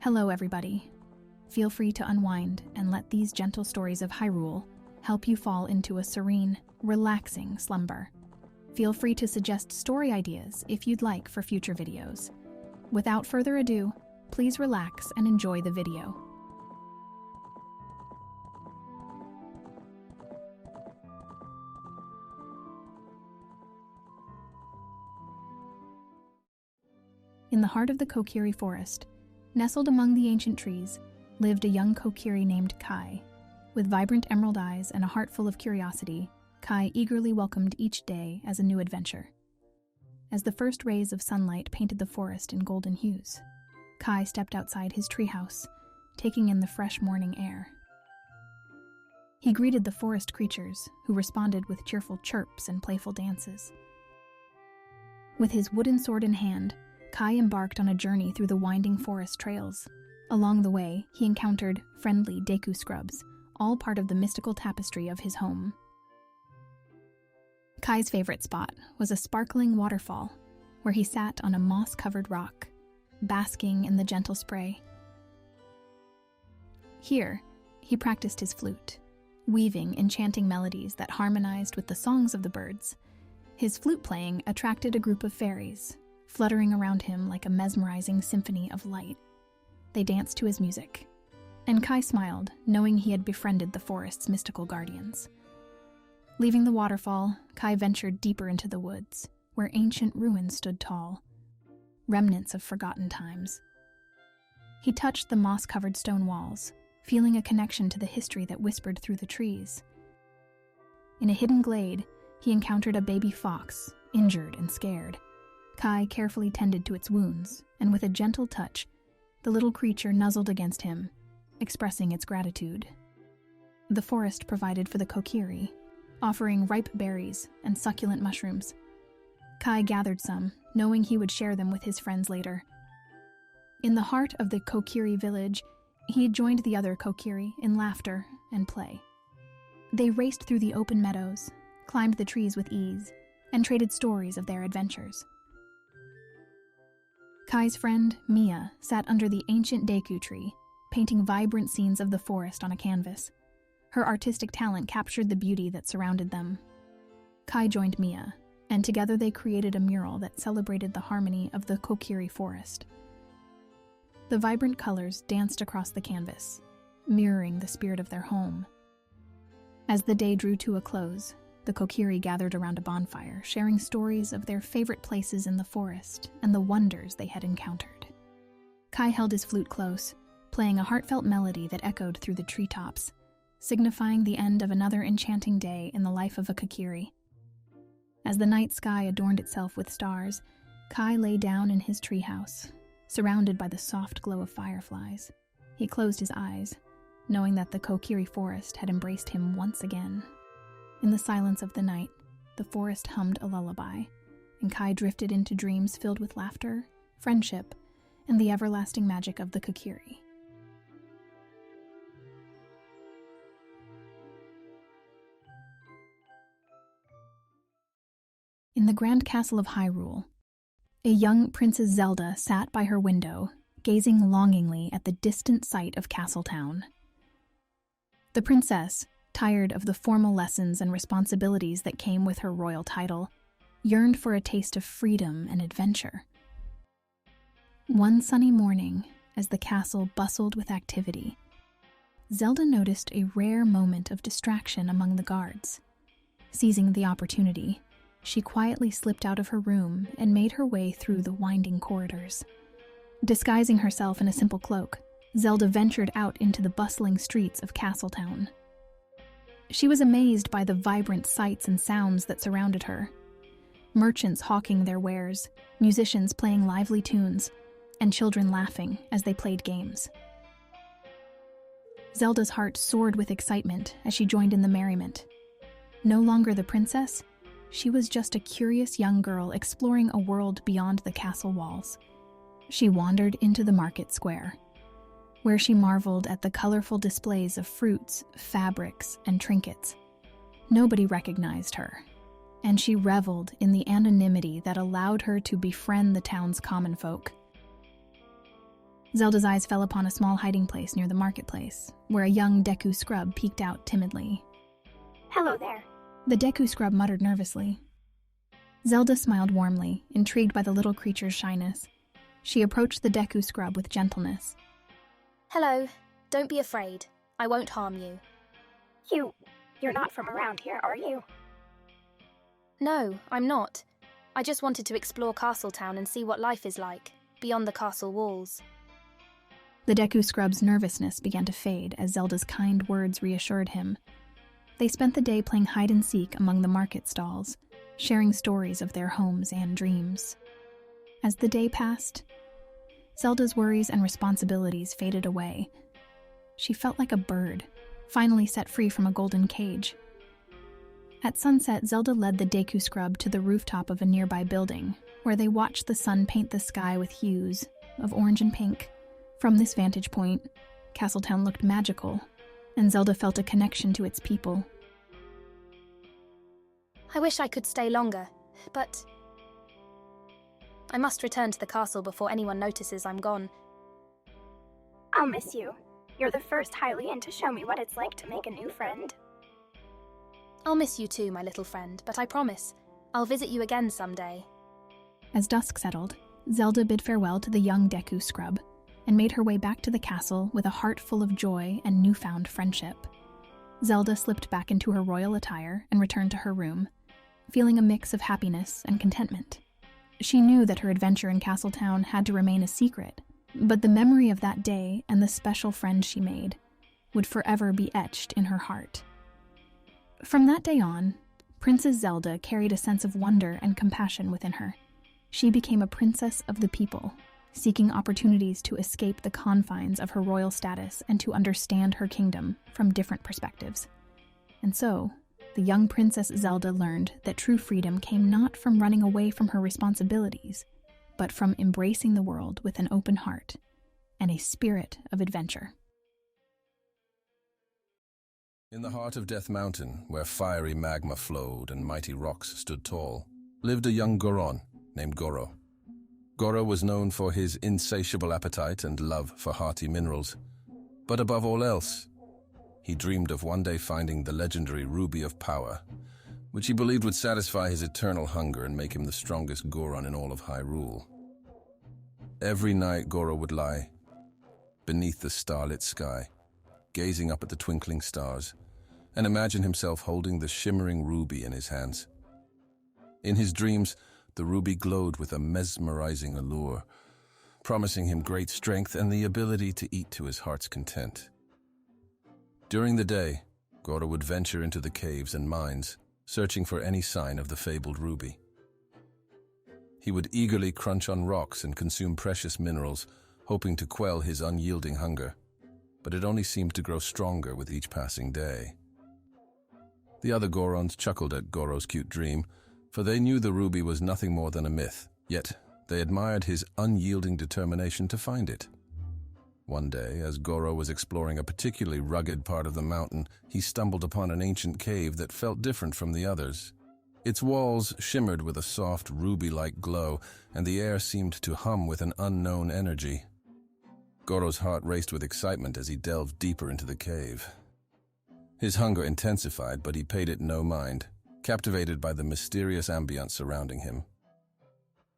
Hello, everybody. Feel free to unwind and let these gentle stories of Hyrule help you fall into a serene, relaxing slumber. Feel free to suggest story ideas if you'd like for future videos. Without further ado, please relax and enjoy the video. In the heart of the Kokiri forest, nestled among the ancient trees, lived a young Kokiri named Kai. With vibrant emerald eyes and a heart full of curiosity, Kai eagerly welcomed each day as a new adventure. As the first rays of sunlight painted the forest in golden hues, Kai stepped outside his treehouse, taking in the fresh morning air. He greeted the forest creatures, who responded with cheerful chirps and playful dances. With his wooden sword in hand, Kai embarked on a journey through the winding forest trails. Along the way, he encountered friendly Deku scrubs, all part of the mystical tapestry of his home. Kai's favorite spot was a sparkling waterfall, where he sat on a moss-covered rock, basking in the gentle spray. Here, he practiced his flute, weaving enchanting melodies that harmonized with the songs of the birds. His flute playing attracted a group of fairies, fluttering around him like a mesmerizing symphony of light. They danced to his music, and Kai smiled, knowing he had befriended the forest's mystical guardians. Leaving the waterfall, Kai ventured deeper into the woods, where ancient ruins stood tall, remnants of forgotten times. He touched the moss-covered stone walls, feeling a connection to the history that whispered through the trees. In a hidden glade, he encountered a baby fox, injured and scared. Kai carefully tended to its wounds, and with a gentle touch, the little creature nuzzled against him, expressing its gratitude. The forest provided for the Kokiri, offering ripe berries and succulent mushrooms. Kai gathered some, knowing he would share them with his friends later. In the heart of the Kokiri village, he joined the other Kokiri in laughter and play. They raced through the open meadows, climbed the trees with ease, and traded stories of their adventures. Kai's friend, Mia, sat under the ancient Deku tree, painting vibrant scenes of the forest on a canvas. Her artistic talent captured the beauty that surrounded them. Kai joined Mia, and together they created a mural that celebrated the harmony of the Kokiri forest. The vibrant colors danced across the canvas, mirroring the spirit of their home. As the day drew to a close, the Kokiri gathered around a bonfire, sharing stories of their favorite places in the forest and the wonders they had encountered. Kai held his flute close, playing a heartfelt melody that echoed through the treetops, signifying the end of another enchanting day in the life of a Kokiri. As the night sky adorned itself with stars, Kai lay down in his treehouse, surrounded by the soft glow of fireflies. He closed his eyes, knowing that the Kokiri forest had embraced him once again. In the silence of the night, the forest hummed a lullaby, and Kai drifted into dreams filled with laughter, friendship, and the everlasting magic of the Kokiri. In the grand castle of Hyrule, a young Princess Zelda sat by her window, gazing longingly at the distant sight of Castletown. The princess, tired of the formal lessons and responsibilities that came with her royal title, yearned for a taste of freedom and adventure. One sunny morning, as the castle bustled with activity, Zelda noticed a rare moment of distraction among the guards. Seizing the opportunity, she quietly slipped out of her room and made her way through the winding corridors. Disguising herself in a simple cloak, Zelda ventured out into the bustling streets of Castletown. She was amazed by the vibrant sights and sounds that surrounded her. Merchants hawking their wares, musicians playing lively tunes, and children laughing as they played games. Zelda's heart soared with excitement as she joined in the merriment. No longer the princess, she was just a curious young girl exploring a world beyond the castle walls. She wandered into the market square, where she marveled at the colorful displays of fruits, fabrics, and trinkets. Nobody recognized her, and she reveled in the anonymity that allowed her to befriend the town's common folk. Zelda's eyes fell upon a small hiding place near the marketplace, where a young Deku scrub peeked out timidly. Hello there. The Deku scrub muttered nervously. Zelda smiled warmly, intrigued by the little creature's shyness. She approached the Deku scrub with gentleness. Hello. Don't be afraid. I won't harm you. You're not from around here, are you? No, I'm not. I just wanted to explore Castletown and see what life is like, beyond the castle walls. The Deku scrub's nervousness began to fade as Zelda's kind words reassured him. They spent the day playing hide-and-seek among the market stalls, sharing stories of their homes and dreams. As the day passed, Zelda's worries and responsibilities faded away. She felt like a bird, finally set free from a golden cage. At sunset, Zelda led the Deku scrub to the rooftop of a nearby building, where they watched the sun paint the sky with hues of orange and pink. From this vantage point, Castletown looked magical, and Zelda felt a connection to its people. I wish I could stay longer, but I must return to the castle before anyone notices I'm gone. I'll miss you. You're the first Hylian to show me what it's like to make a new friend. I'll miss you too, my little friend, but I promise, I'll visit you again someday. As dusk settled, Zelda bid farewell to the young Deku scrub and made her way back to the castle with a heart full of joy and newfound friendship. Zelda slipped back into her royal attire and returned to her room, feeling a mix of happiness and contentment. She knew that her adventure in Castletown had to remain a secret, but the memory of that day and the special friend she made would forever be etched in her heart. From that day on, Princess Zelda carried a sense of wonder and compassion within her. She became a princess of the people, seeking opportunities to escape the confines of her royal status and to understand her kingdom from different perspectives. And so, the young Princess Zelda learned that true freedom came not from running away from her responsibilities, but from embracing the world with an open heart and a spirit of adventure. In the heart of Death Mountain, where fiery magma flowed and mighty rocks stood tall, lived a young Goron named Goro. Goro was known for his insatiable appetite and love for hearty minerals, but above all else, he dreamed of one day finding the legendary Ruby of Power, which he believed would satisfy his eternal hunger and make him the strongest Goron in all of Hyrule. Every night Goro would lie beneath the starlit sky, gazing up at the twinkling stars, and imagine himself holding the shimmering ruby in his hands. In his dreams, the ruby glowed with a mesmerizing allure, promising him great strength and the ability to eat to his heart's content. During the day, Goro would venture into the caves and mines, searching for any sign of the fabled ruby. He would eagerly crunch on rocks and consume precious minerals, hoping to quell his unyielding hunger, but it only seemed to grow stronger with each passing day. The other Gorons chuckled at Goro's cute dream, for they knew the ruby was nothing more than a myth, yet they admired his unyielding determination to find it. One day, as Goro was exploring a particularly rugged part of the mountain, he stumbled upon an ancient cave that felt different from the others. Its walls shimmered with a soft, ruby-like glow, and the air seemed to hum with an unknown energy. Goro's heart raced with excitement as he delved deeper into the cave. His hunger intensified, but he paid it no mind, captivated by the mysterious ambience surrounding him.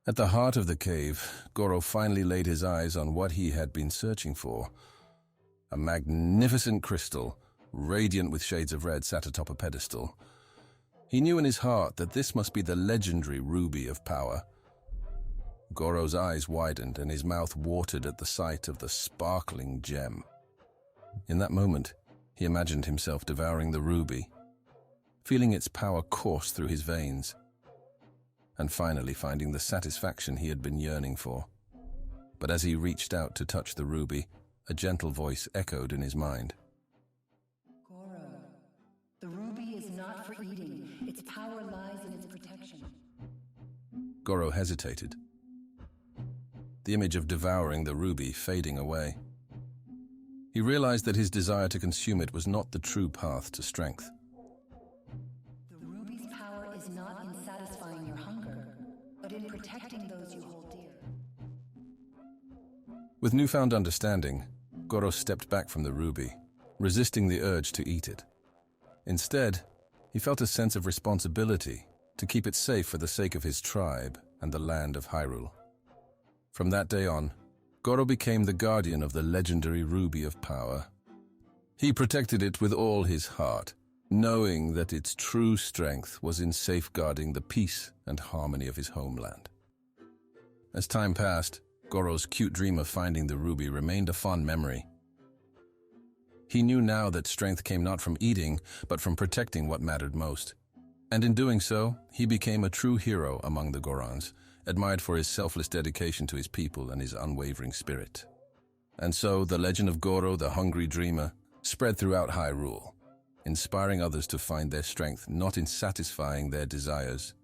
At the heart of the cave, Goro finally laid his eyes on what he had been searching for. A magnificent crystal, radiant with shades of red, sat atop a pedestal. He knew in his heart that this must be the legendary Ruby of Power. Goro's eyes widened and his mouth watered at the sight of the sparkling gem. In that moment, he imagined himself devouring the ruby, feeling its power course through his veins, and finally finding the satisfaction he had been yearning for. But as he reached out to touch the ruby, a gentle voice echoed in his mind. Goro, the ruby is not for eating. Its power lies in its protection. Goro hesitated, the image of devouring the ruby fading away. He realized that his desire to consume it was not the true path to strength. The ruby's power is not in satisfying your hunger, but in protecting those you hold dear. With newfound understanding, Goro stepped back from the ruby, resisting the urge to eat it. Instead, he felt a sense of responsibility to keep it safe for the sake of his tribe and the land of Hyrule. From that day on, Goro became the guardian of the legendary Ruby of Power. He protected it with all his heart, knowing that its true strength was in safeguarding the peace and harmony of his homeland. As time passed, Goro's cute dream of finding the ruby remained a fond memory. He knew now that strength came not from eating, but from protecting what mattered most. And in doing so, he became a true hero among the Gorons, admired for his selfless dedication to his people and his unwavering spirit. And so, the legend of Goro, the hungry dreamer, spread throughout Hyrule, inspiring others to find their strength not in satisfying their desires,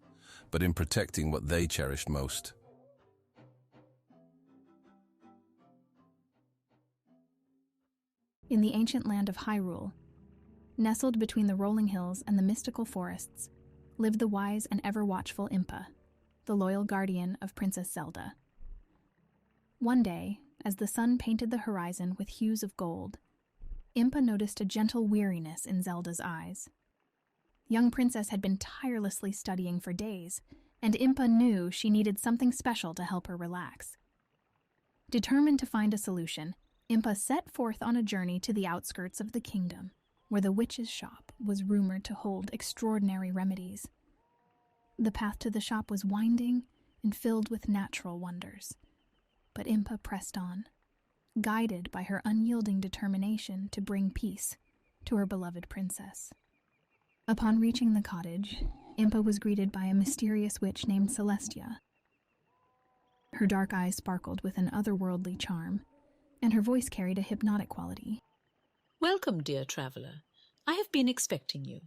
but in protecting what they cherished most. In the ancient land of Hyrule, nestled between the rolling hills and the mystical forests, lived the wise and ever-watchful Impa, the loyal guardian of Princess Zelda. One day, as the sun painted the horizon with hues of gold, Impa noticed a gentle weariness in Zelda's eyes. Young Princess had been tirelessly studying for days, and Impa knew she needed something special to help her relax. Determined to find a solution, Impa set forth on a journey to the outskirts of the kingdom, where the witch's shop was rumored to hold extraordinary remedies. The path to the shop was winding and filled with natural wonders, but Impa pressed on, guided by her unyielding determination to bring peace to her beloved princess. Upon reaching the cottage, Impa was greeted by a mysterious witch named Celestia. Her dark eyes sparkled with an otherworldly charm, and her voice carried a hypnotic quality. Welcome, dear traveler. I have been expecting you.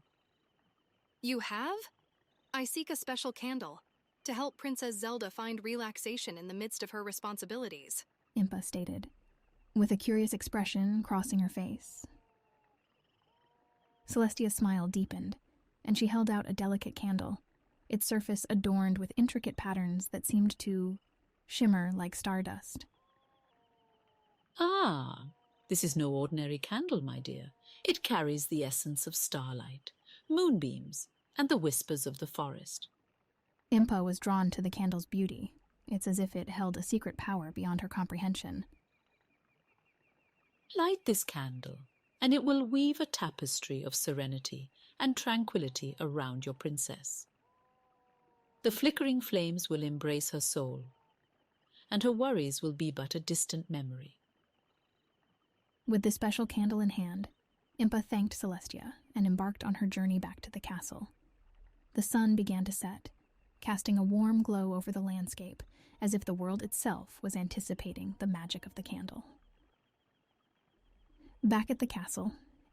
You have? I seek a special candle to help Princess Zelda find relaxation in the midst of her responsibilities, Impa stated, with a curious expression crossing her face. Celestia's smile deepened, and she held out a delicate candle, its surface adorned with intricate patterns that seemed to shimmer like stardust. Ah, this is no ordinary candle, my dear. It carries the essence of starlight, moonbeams, and the whispers of the forest. Impa was drawn to the candle's beauty. It's as if it held a secret power beyond her comprehension. Light this candle, and it will weave a tapestry of serenity and tranquility around your princess. The flickering flames will embrace her soul, and her worries will be but a distant memory. With the special candle in hand, Impa thanked Celestia and embarked on her journey back to the castle. The sun began to set, casting a warm glow over the landscape, as if the world itself was anticipating the magic of the candle. Back at the castle,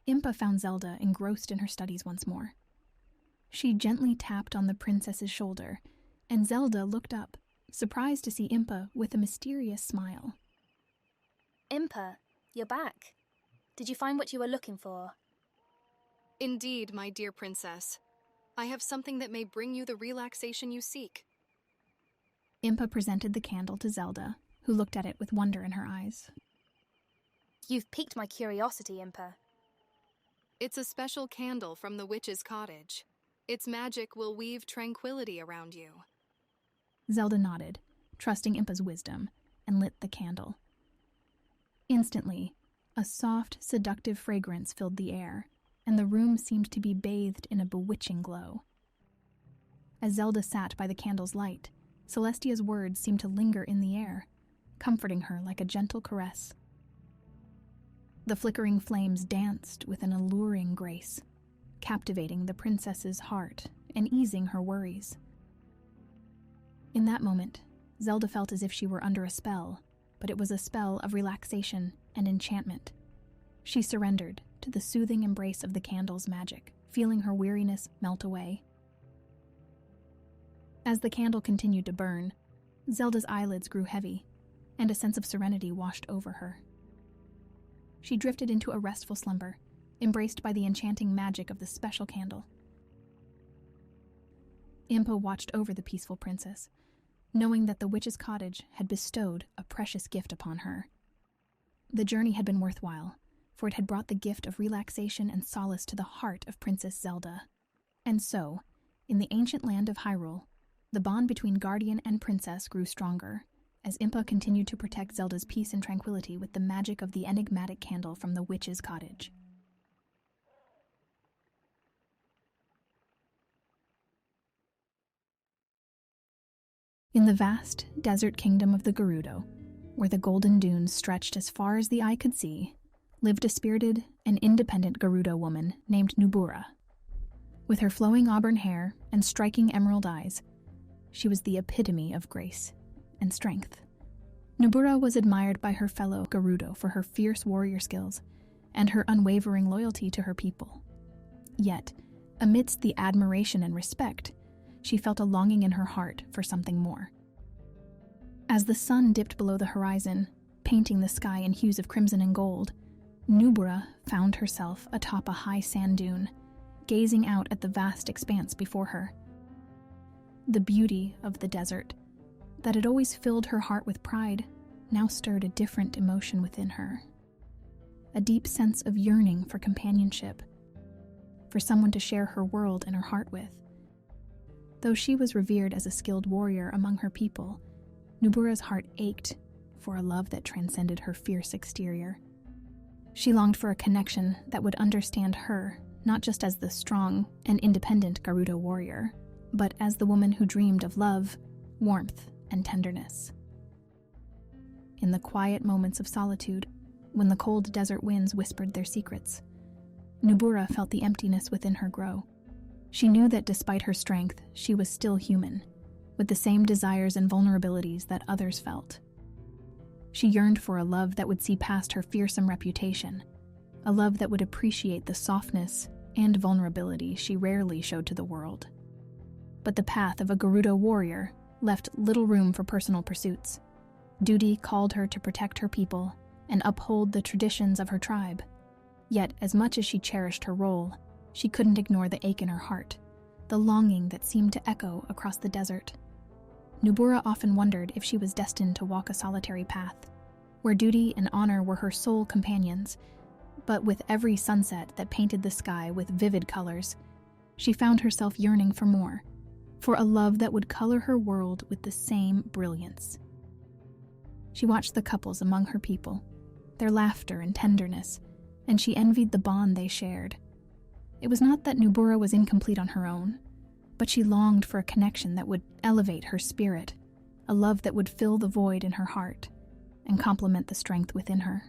Impa found Zelda engrossed in her studies once more. She gently tapped on the princess's shoulder, and Zelda looked up, surprised to see Impa with a mysterious smile. Impa, you're back. Did you find what you were looking for? Indeed, my dear princess. I have something that may bring you the relaxation you seek. Impa presented the candle to Zelda, who looked at it with wonder in her eyes. You've piqued my curiosity, Impa. It's a special candle from the witch's cottage. Its magic will weave tranquility around you. Zelda nodded, trusting Impa's wisdom, and lit the candle. Instantly, a soft, seductive fragrance filled the air, and the room seemed to be bathed in a bewitching glow. As Zelda sat by the candle's light, Celestia's words seemed to linger in the air, comforting her like a gentle caress. The flickering flames danced with an alluring grace, captivating the princess's heart and easing her worries. In that moment, Zelda felt as if she were under a spell, but it was a spell of relaxation and enchantment. She surrendered to the soothing embrace of the candle's magic, feeling her weariness melt away. As the candle continued to burn, Zelda's eyelids grew heavy, and a sense of serenity washed over her. She drifted into a restful slumber, embraced by the enchanting magic of the special candle. Impa watched over the peaceful princess, knowing that the witch's cottage had bestowed a precious gift upon her, The journey had been worthwhile, for it had brought the gift of relaxation and solace to the heart of Princess Zelda. And so, in the ancient land of Hyrule, the bond between guardian and princess grew stronger, as Impa continued to protect Zelda's peace and tranquility with the magic of the enigmatic candle from the witch's cottage. In the vast desert kingdom of the Gerudo, where the golden dunes stretched as far as the eye could see, lived a spirited and independent Gerudo woman named Nubura. With her flowing auburn hair and striking emerald eyes, she was the epitome of grace and strength. Nubura was admired by her fellow Gerudo for her fierce warrior skills and her unwavering loyalty to her people. Yet, amidst the admiration and respect, she felt a longing in her heart for something more. As the sun dipped below the horizon, painting the sky in hues of crimson and gold, Nubura found herself atop a high sand dune, gazing out at the vast expanse before her. The beauty of the desert, that had always filled her heart with pride, now stirred a different emotion within her. A deep sense of yearning for companionship, for someone to share her world and her heart with. Though she was revered as a skilled warrior among her people, Nubura's heart ached for a love that transcended her fierce exterior. She longed for a connection that would understand her, not just as the strong and independent Gerudo warrior, but as the woman who dreamed of love, warmth, and tenderness. In the quiet moments of solitude, when the cold desert winds whispered their secrets, Nubura felt the emptiness within her grow. She knew that despite her strength, she was still human, with the same desires and vulnerabilities that others felt. She yearned for a love that would see past her fearsome reputation, a love that would appreciate the softness and vulnerability she rarely showed to the world. But the path of a Gerudo warrior left little room for personal pursuits. Duty called her to protect her people and uphold the traditions of her tribe. Yet, as much as she cherished her role, she couldn't ignore the ache in her heart, the longing that seemed to echo across the desert. Nubura often wondered if she was destined to walk a solitary path, where duty and honor were her sole companions. But with every sunset that painted the sky with vivid colors, she found herself yearning for more, for a love that would color her world with the same brilliance. She watched the couples among her people, their laughter and tenderness, and she envied the bond they shared. It was not that Nubura was incomplete on her own, but she longed for a connection that would elevate her spirit, a love that would fill the void in her heart and complement the strength within her.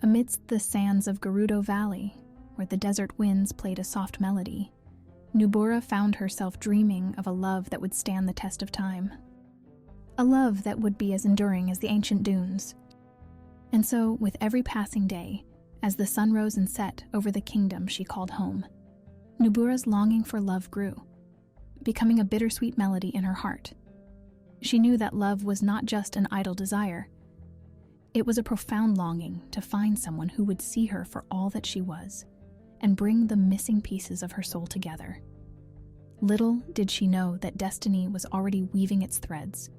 Amidst the sands of Gerudo Valley, where the desert winds played a soft melody, Nubura found herself dreaming of a love that would stand the test of time. A love that would be as enduring as the ancient dunes. And so, with every passing day, as the sun rose and set over the kingdom she called home, Nubura's longing for love grew, becoming a bittersweet melody in her heart. She knew that love was not just an idle desire. It was a profound longing to find someone who would see her for all that she was and bring the missing pieces of her soul together. Little did she know that destiny was already weaving its threads,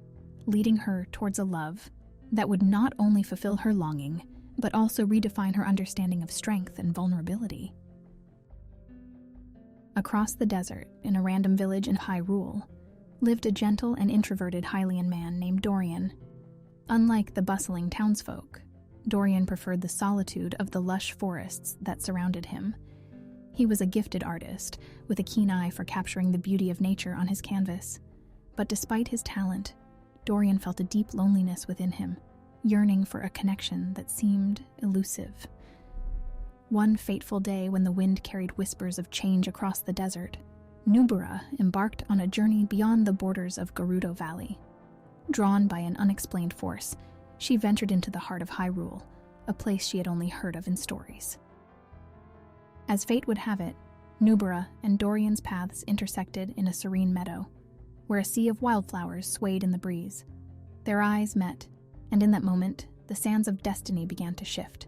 leading her towards a love that would not only fulfill her longing, but also redefine her understanding of strength and vulnerability. Across the desert, in a random village in Hyrule, lived a gentle and introverted Hylian man named Dorian. Unlike the bustling townsfolk, Dorian preferred the solitude of the lush forests that surrounded him. He was a gifted artist, with a keen eye for capturing the beauty of nature on his canvas. But despite his talent, Dorian felt a deep loneliness within him, yearning for a connection that seemed elusive. One fateful day, when the wind carried whispers of change across the desert, Nubura embarked on a journey beyond the borders of Gerudo Valley. Drawn by an unexplained force, she ventured into the heart of Hyrule, a place she had only heard of in stories. As fate would have it, Nubura and Dorian's paths intersected in a serene meadow, where a sea of wildflowers swayed in the breeze. Their eyes met, and in that moment, the sands of destiny began to shift.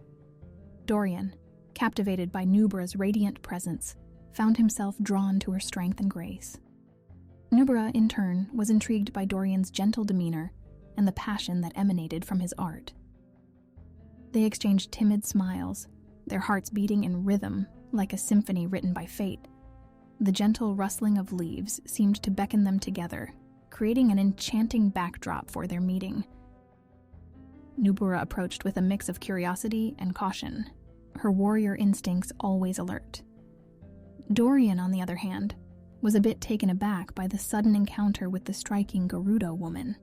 Dorian, captivated by Nubura's radiant presence, found himself drawn to her strength and grace. Nubura, in turn, was intrigued by Dorian's gentle demeanor and the passion that emanated from his art. They exchanged timid smiles, their hearts beating in rhythm like a symphony written by fate. The gentle rustling of leaves seemed to beckon them together, creating an enchanting backdrop for their meeting. Nubura approached with a mix of curiosity and caution, her warrior instincts always alert. Dorian, on the other hand, was a bit taken aback by the sudden encounter with the striking Gerudo woman.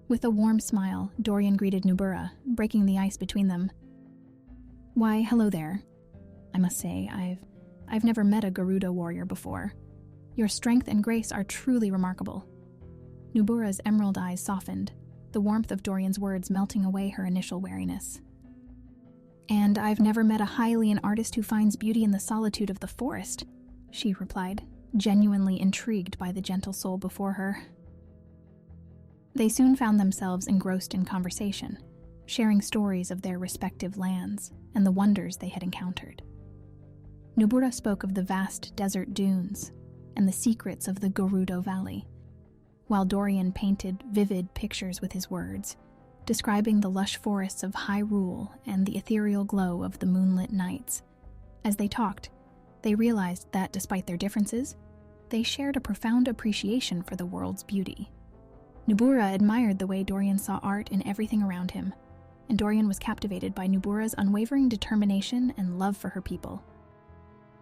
With a warm smile, Dorian greeted Nubura, breaking the ice between them. "Why, hello there. I must say, I've never met a Gerudo warrior before. Your strength and grace are truly remarkable." Nubura's emerald eyes softened, the warmth of Dorian's words melting away her initial wariness. "And I've never met a Hylian artist who finds beauty in the solitude of the forest," she replied, genuinely intrigued by the gentle soul before her. They soon found themselves engrossed in conversation, sharing stories of their respective lands and the wonders they had encountered. Nubura spoke of the vast desert dunes and the secrets of the Gerudo Valley, while Dorian painted vivid pictures with his words, describing the lush forests of Hyrule and the ethereal glow of the moonlit nights. As they talked, they realized that despite their differences, they shared a profound appreciation for the world's beauty. Nubura admired the way Dorian saw art in everything around him, and Dorian was captivated by Nubura's unwavering determination and love for her people.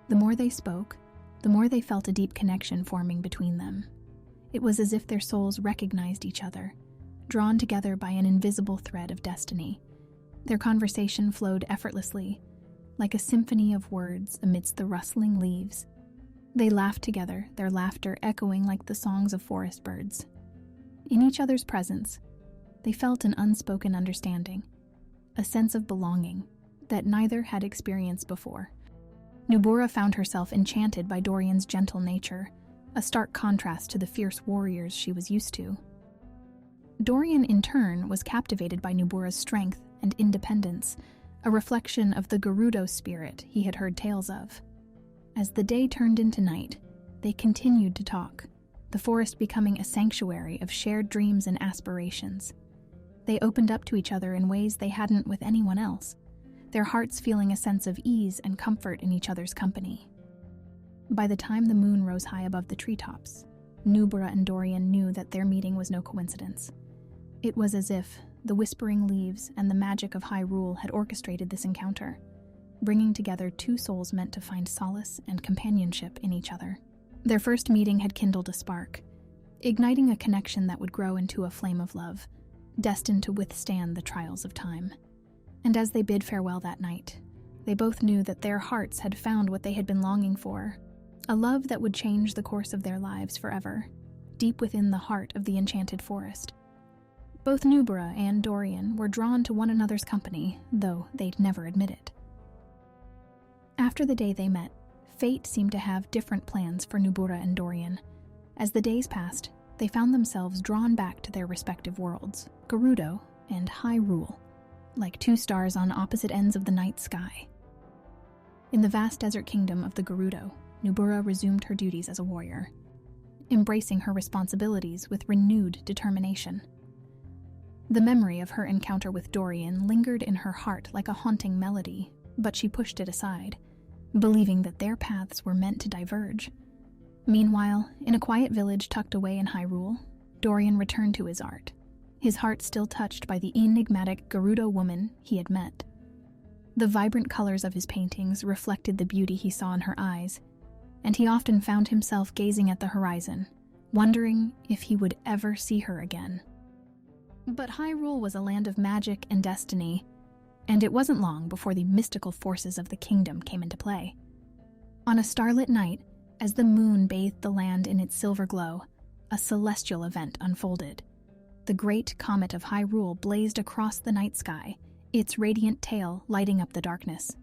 The more they spoke, the more they felt a deep connection forming between them. It was as if their souls recognized each other, drawn together by an invisible thread of destiny. Their conversation flowed effortlessly, like a symphony of words amidst the rustling leaves. They laughed together, their laughter echoing like the songs of forest birds. In each other's presence, they felt an unspoken understanding, a sense of belonging that neither had experienced before. Nubura found herself enchanted by Dorian's gentle nature, a stark contrast to the fierce warriors she was used to. Dorian, in turn, was captivated by Nubura's strength and independence, a reflection of the Gerudo spirit he had heard tales of. As the day turned into night, they continued to talk, the forest becoming a sanctuary of shared dreams and aspirations. They opened up to each other in ways they hadn't with anyone else, their hearts feeling a sense of ease and comfort in each other's company. By the time the moon rose high above the treetops, Nubura and Dorian knew that their meeting was no coincidence. It was as if the whispering leaves and the magic of Hyrule had orchestrated this encounter, bringing together two souls meant to find solace and companionship in each other. Their first meeting had kindled a spark, igniting a connection that would grow into a flame of love, destined to withstand the trials of time. And as they bid farewell that night, they both knew that their hearts had found what they had been longing for, a love that would change the course of their lives forever, deep within the heart of the enchanted forest. Both Nubura and Dorian were drawn to one another's company, though they'd never admit it. After the day they met, fate seemed to have different plans for Nubura and Dorian. As the days passed, they found themselves drawn back to their respective worlds, Gerudo and Hyrule, like two stars on opposite ends of the night sky. In the vast desert kingdom of the Gerudo, Nubura resumed her duties as a warrior, embracing her responsibilities with renewed determination. The memory of her encounter with Dorian lingered in her heart like a haunting melody, but she pushed it aside, believing that their paths were meant to diverge. Meanwhile, in a quiet village tucked away in Hyrule, Dorian returned to his art, his heart still touched by the enigmatic Gerudo woman he had met. The vibrant colors of his paintings reflected the beauty he saw in her eyes, and he often found himself gazing at the horizon, wondering if he would ever see her again. But Hyrule was a land of magic and destiny, and it wasn't long before the mystical forces of the kingdom came into play. On a starlit night, as the moon bathed the land in its silver glow, a celestial event unfolded. The great comet of Hyrule blazed across the night sky, its radiant tail lighting up the darkness.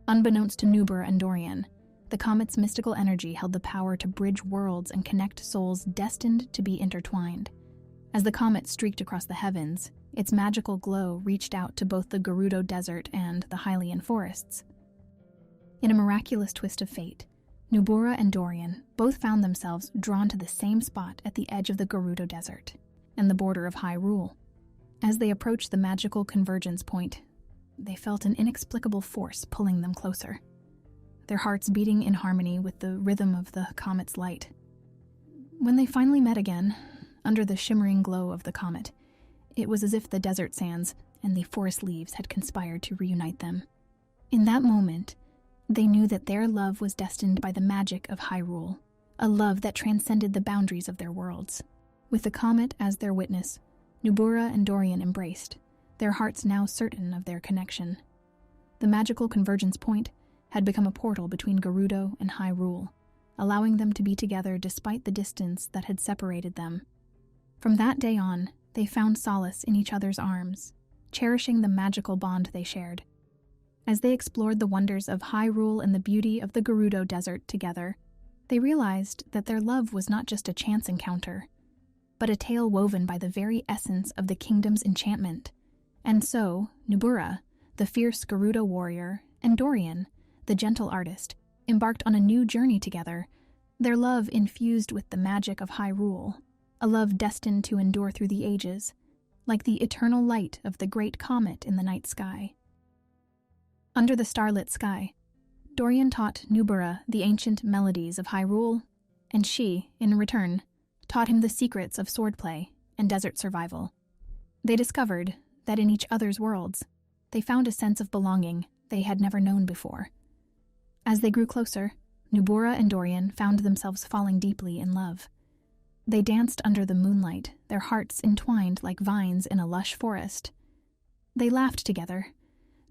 Unbeknownst to Nubura and Dorian, the comet's mystical energy held the power to bridge worlds and connect souls destined to be intertwined. As the comet streaked across the heavens, its magical glow reached out to both the Gerudo Desert and the Hylian forests. In a miraculous twist of fate, Nubura and Dorian both found themselves drawn to the same spot at the edge of the Gerudo Desert and the border of Hyrule. As they approached the magical convergence point, they felt an inexplicable force pulling them closer, their hearts beating in harmony with the rhythm of the comet's light. When they finally met again, under the shimmering glow of the comet, it was as if the desert sands and the forest leaves had conspired to reunite them. In that moment, they knew that their love was destined by the magic of Hyrule, a love that transcended the boundaries of their worlds. With the comet as their witness, Nubura and Dorian embraced, their hearts now certain of their connection. The magical convergence point had become a portal between Gerudo and Hyrule, allowing them to be together despite the distance that had separated them. From that day on, they found solace in each other's arms, cherishing the magical bond they shared. As they explored the wonders of Hyrule and the beauty of the Gerudo Desert together, they realized that their love was not just a chance encounter, but a tale woven by the very essence of the kingdom's enchantment. And so, Nubura, the fierce Gerudo warrior, and Dorian, the gentle artist, embarked on a new journey together, their love infused with the magic of Hyrule, a love destined to endure through the ages, like the eternal light of the great comet in the night sky. Under the starlit sky, Dorian taught Nubura the ancient melodies of Hyrule, and she, in return, taught him the secrets of swordplay and desert survival. They discovered that in each other's worlds, they found a sense of belonging they had never known before. As they grew closer, Nubura and Dorian found themselves falling deeply in love. They danced under the moonlight, their hearts entwined like vines in a lush forest. They laughed together,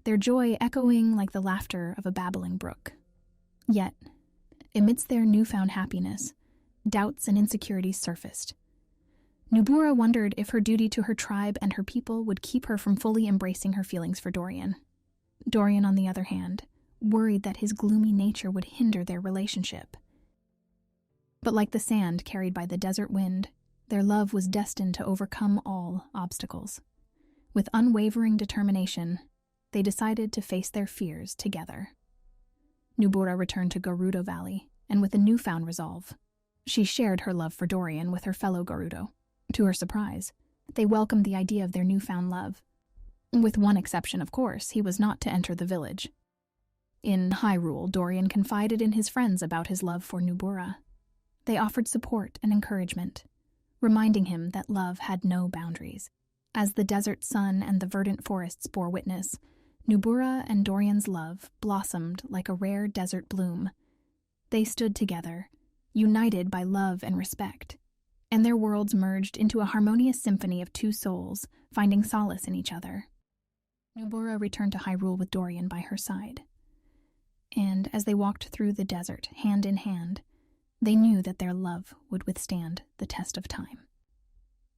their joy echoing like the laughter of a babbling brook. Yet, amidst their newfound happiness, doubts and insecurities surfaced. Nubura wondered if her duty to her tribe and her people would keep her from fully embracing her feelings for Dorian. Dorian, on the other hand, worried that his gloomy nature would hinder their relationship. But like the sand carried by the desert wind, their love was destined to overcome all obstacles. With unwavering determination, they decided to face their fears together. Nubura returned to Gerudo Valley, and with a newfound resolve, she shared her love for Dorian with her fellow Gerudo. To her surprise, they welcomed the idea of their newfound love. With one exception, of course, he was not to enter the village. In Hyrule, Dorian confided in his friends about his love for Nubura. They offered support and encouragement, reminding him that love had no boundaries. As the desert sun and the verdant forests bore witness, Nubura and Dorian's love blossomed like a rare desert bloom. They stood together, united by love and respect, and their worlds merged into a harmonious symphony of two souls, finding solace in each other. Nubura returned to Hyrule with Dorian by her side. And as they walked through the desert, hand in hand, they knew that their love would withstand the test of time.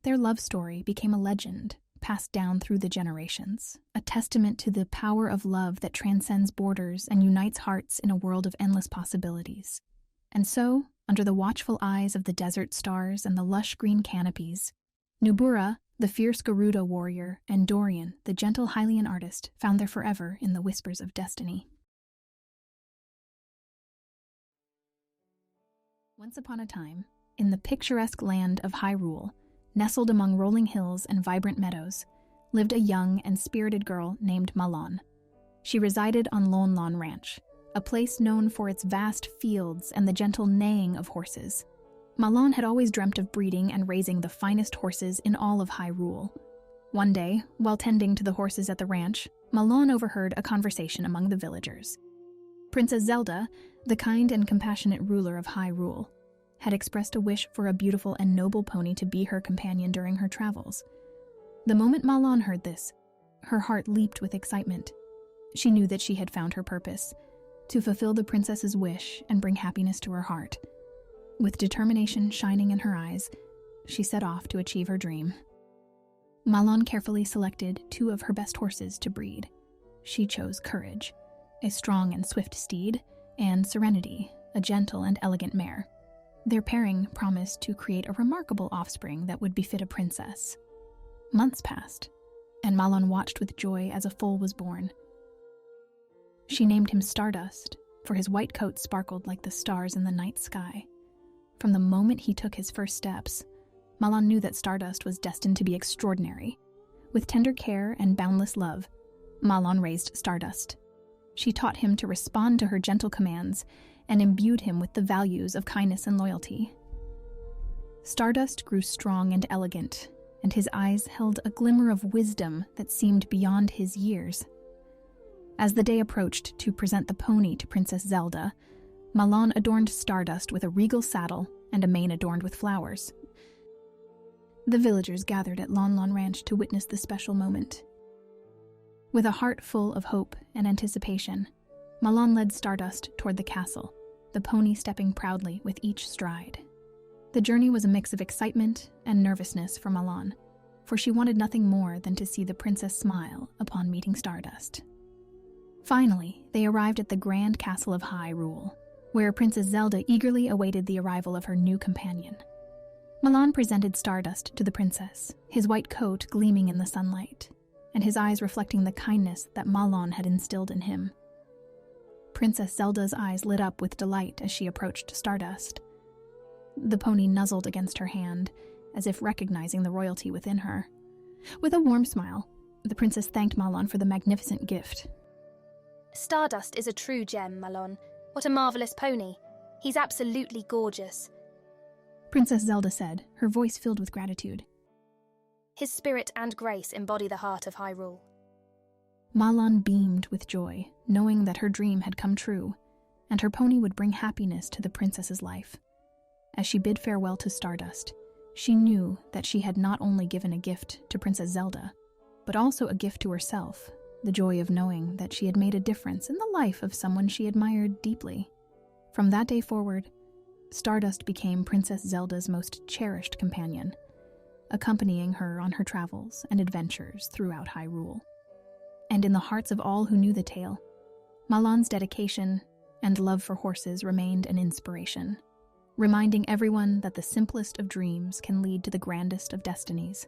Their love story became a legend, passed down through the generations, a testament to the power of love that transcends borders and unites hearts in a world of endless possibilities. And so, under the watchful eyes of the desert stars and the lush green canopies, Nubura, the fierce Gerudo warrior, and Dorian, the gentle Hylian artist, found their forever in the whispers of destiny. Once upon a time, in the picturesque land of Hyrule, nestled among rolling hills and vibrant meadows, lived a young and spirited girl named Malon. She resided on Lon Lon Ranch, a place known for its vast fields and the gentle neighing of horses. Malon had always dreamt of breeding and raising the finest horses in all of Hyrule. One day, while tending to the horses at the ranch, Malon overheard a conversation among the villagers. Princess Zelda, the kind and compassionate ruler of Hyrule, had expressed a wish for a beautiful and noble pony to be her companion during her travels. The moment Malon heard this, her heart leaped with excitement. She knew that she had found her purpose, to fulfill the princess's wish and bring happiness to her heart. With determination shining in her eyes, she set off to achieve her dream. Malon carefully selected 2 of her best horses to breed. She chose Courage, a strong and swift steed, and Serenity, a gentle and elegant mare. Their pairing promised to create a remarkable offspring that would befit a princess. Months passed, and Malon watched with joy as a foal was born. She named him Stardust, for his white coat sparkled like the stars in the night sky. From the moment he took his first steps, Malon knew that Stardust was destined to be extraordinary. With tender care and boundless love, Malon raised Stardust. She taught him to respond to her gentle commands and imbued him with the values of kindness and loyalty. Stardust grew strong and elegant, and his eyes held a glimmer of wisdom that seemed beyond his years. As the day approached to present the pony to Princess Zelda, Malon adorned Stardust with a regal saddle and a mane adorned with flowers. The villagers gathered at Lon Lon Ranch to witness the special moment. With a heart full of hope and anticipation, Malon led Stardust toward the castle, the pony stepping proudly with each stride. The journey was a mix of excitement and nervousness for Malon, for she wanted nothing more than to see the princess smile upon meeting Stardust. Finally, they arrived at the grand castle of Hyrule, where Princess Zelda eagerly awaited the arrival of her new companion. Malon presented Stardust to the princess, his white coat gleaming in the sunlight, and his eyes reflecting the kindness that Malon had instilled in him. Princess Zelda's eyes lit up with delight as she approached Stardust. The pony nuzzled against her hand, as if recognizing the royalty within her. With a warm smile, the princess thanked Malon for the magnificent gift. Stardust is a true gem, Malon. What a marvelous pony. He's absolutely gorgeous. Princess Zelda said, her voice filled with gratitude. His spirit and grace embody the heart of Hyrule. Malon beamed with joy, knowing that her dream had come true, and her pony would bring happiness to the princess's life. As she bid farewell to Stardust, she knew that she had not only given a gift to Princess Zelda, but also a gift to herself, the joy of knowing that she had made a difference in the life of someone she admired deeply. From that day forward, Stardust became Princess Zelda's most cherished companion, accompanying her on her travels and adventures throughout Hyrule. And in the hearts of all who knew the tale, Malon's dedication and love for horses remained an inspiration, reminding everyone that the simplest of dreams can lead to the grandest of destinies.